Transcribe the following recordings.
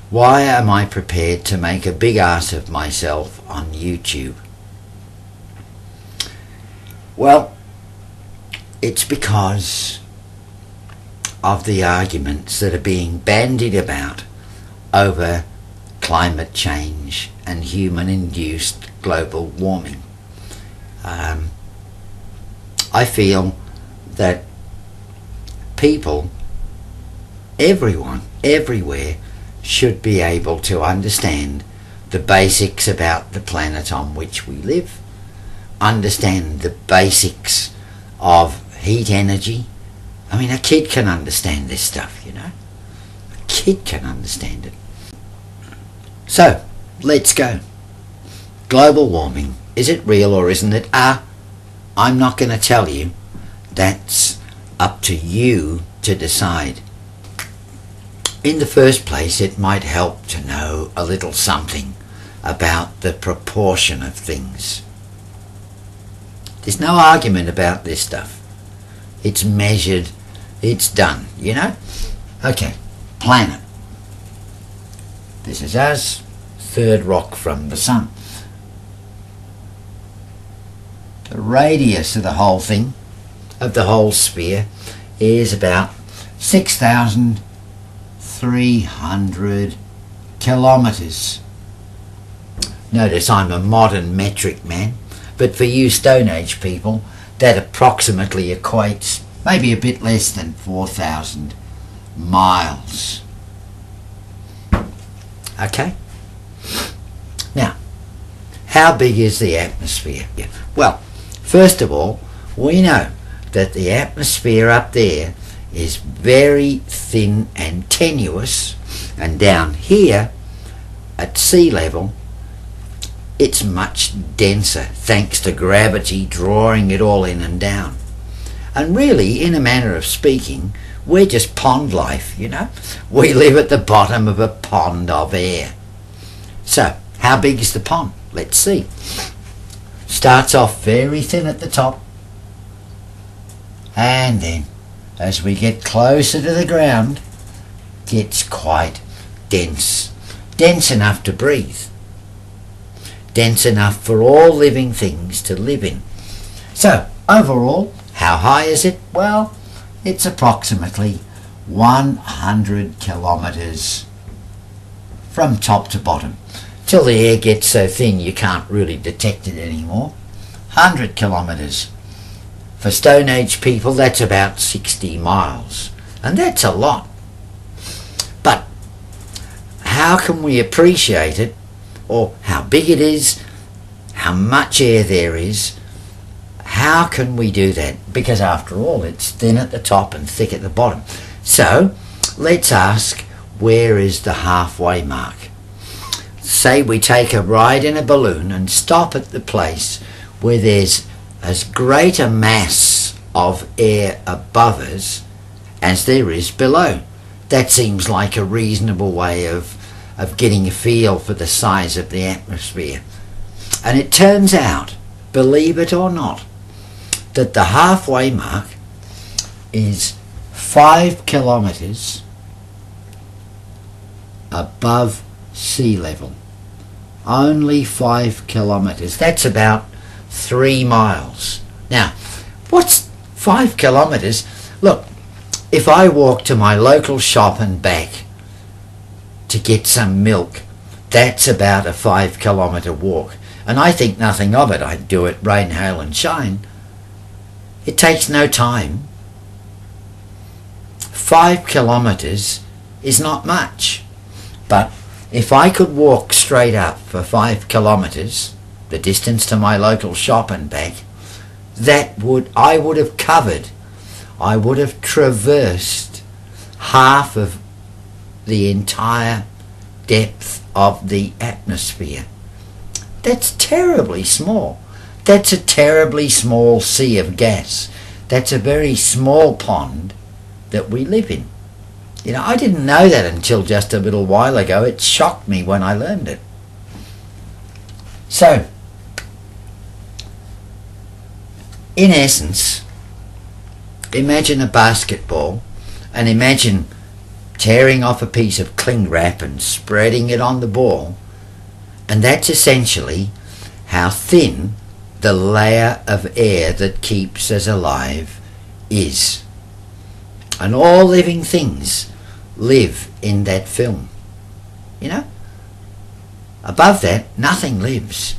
Why am I prepared to make a big ass of myself on YouTube? Well, it's because of the arguments that are being bandied about over climate change and human-induced global warming. I feel that people, everyone, everywhere, should be able to understand the basics about the planet on which we live, understand the basics of heat energy. I mean, a kid can understand this stuff, you know. A kid can understand it. So, let's go. Global warming, is it real or isn't it? I'm not going to tell you. That's up to you to decide. In the first place, it might help to know a little something about the proportion of things. There's no argument about this stuff. It's measured, it's done, you know? Okay, planet. This is us, third rock from the sun. The radius of the whole thing, of the whole sphere, is about 6,300 kilometres. Notice I'm a modern metric man, but for you Stone Age people, that approximately equates maybe a bit less than 4,000 miles. Okay? Now, how big is the atmosphere? Well, first of all, we know that the atmosphere up there is very thin and tenuous, and down here at sea level it's much denser thanks to gravity drawing it all in and down. And really, in a manner of speaking, we're just pond life, you know. We live at the bottom of a pond of air. So, how big is the pond? Let's see. Starts off very thin at the top, and then as we get closer to the ground, gets quite dense. Dense enough to breathe. Dense enough for all living things to live in. So, overall, how high is it? Well, it's approximately 100 kilometres from top to bottom, till the air gets so thin you can't really detect it anymore. 100 kilometres. For Stone Age people, that's about 60 miles. And that's a lot. But how can we appreciate it, or how big it is, how much air there is? How can we do that? Because after all, it's thin at the top and thick at the bottom. So, let's ask, where is the halfway mark? Say we take a ride in a balloon and stop at the place where there's as great a mass of air above us as there is below. That seems like a reasonable way of getting a feel for the size of the atmosphere. And it turns out, believe it or not, that the halfway mark is 5 kilometres above sea level. Only 5 kilometres. That's about 3 miles. Now, what's 5 kilometres? Look, if I walk to my local shop and back to get some milk, that's about a 5 kilometre walk. And I think nothing of it. I'd do it rain, hail and shine. It takes no time. 5 kilometres is not much. But if I could walk straight up for 5 kilometres, the distance to my local shop and back, I would have traversed half of the entire depth of the atmosphere. That's terribly small. That's a terribly small sea of gas. That's a very small pond that we live in. You know, I didn't know that until just a little while ago. It shocked me when I learned it. So, in essence, imagine a basketball and imagine tearing off a piece of cling wrap and spreading it on the ball. And that's essentially how thin the layer of air that keeps us alive is. And all living things live in that film. You know? Above that, nothing lives.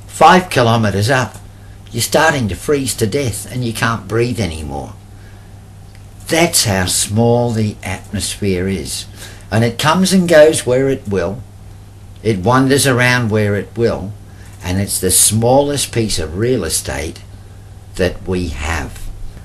5 kilometres up, you're starting to freeze to death and you can't breathe anymore. That's how small the atmosphere is. And it comes and goes where it will. It wanders around where it will. And it's the smallest piece of real estate that we have.